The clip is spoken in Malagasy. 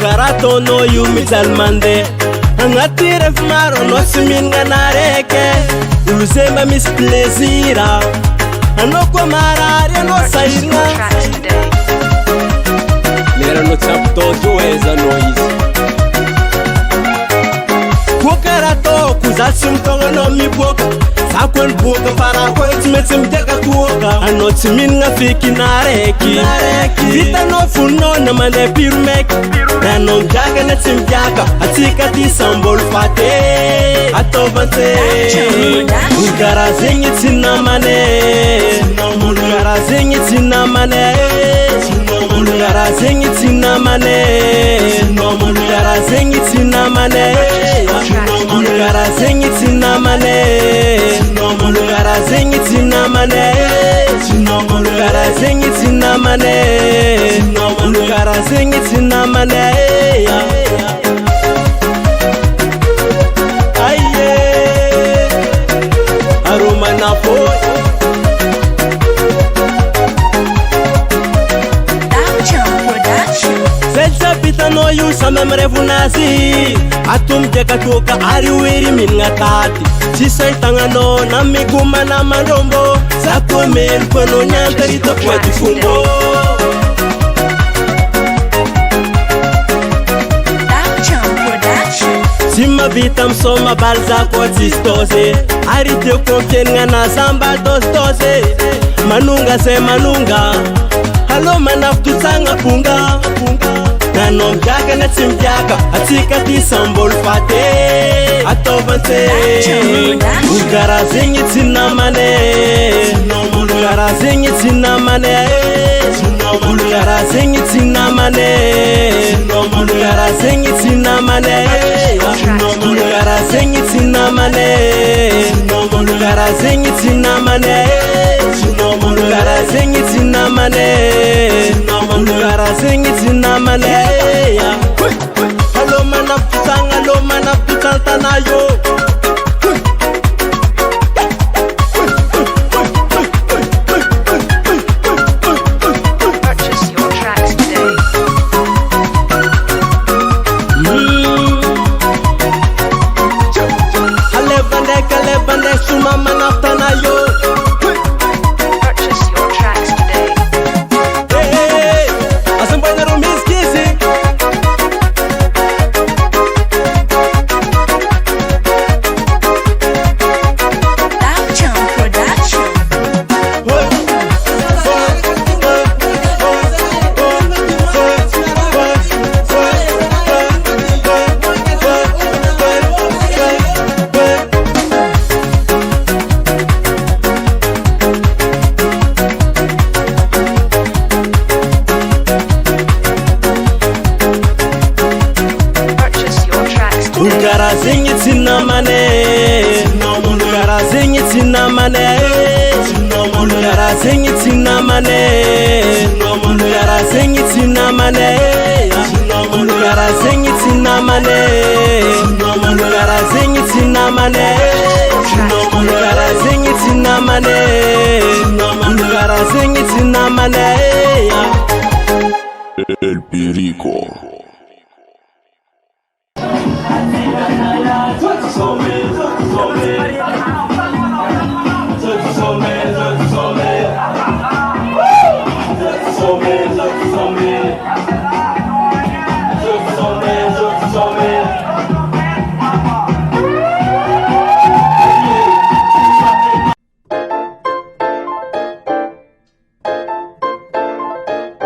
Karato no yumital mande Angatire fmaro no simin ganareke Ulusema misplezira Anoko marare no sairna Lera no chapto jueza noise Kukarato kuzasum tonga no mi boka Sakwen boka para kwa itimetim teka kuoka Anoti minga fiki nareki Vita no funo na mande pirumeki Nano jaga na timjaka Atika di sambol fate Atovante Ungara zingi tinamane Ungara zingi tinamane Ungara zingi tinamane Ungara zingi tinamane Ungara zingi tinamane Ungara zingi tinamane Ungara zingi tinamane Ungara zingi tinamane Aye Aroma na boy Zelsa pita no yu sa memrevu nazi Atum jeka toka ariwiri minga tati Sisa itanga no na miguma na mandombo Sako men kono nyantarito kwa tifumbo Sima bitam soma balza kwa tistose Arite kokien nga na samba dostose Manunga se manunga Halo manaftu sanga punga Nanom jaga na timjaka Atika di sambol fate Atovante Ungara zingi tinamane Ungara zingi tinamane Ungara zingi tinamane Ungara zingi tinamane Ungara zingi tinamane Ungara zingi tinamane Ungara zingi tinamane Ungara zingi tinamane Hello man up to sang, hello man up to Tantanayo Purchase your tracks today. Alebande, suma man up Tanayo Purchase your tracks today. Hey, asambanero Miss GASY Purchase your tracks today. Ungara zingi tinamane Ungara zingi tinamane Ungara zingi tinamane Ungara zingi tinamane Ungara zingi tinamane Ungara zingi tinamane Ungara zingi tinamane Ungara zingi tinamane El Perico. So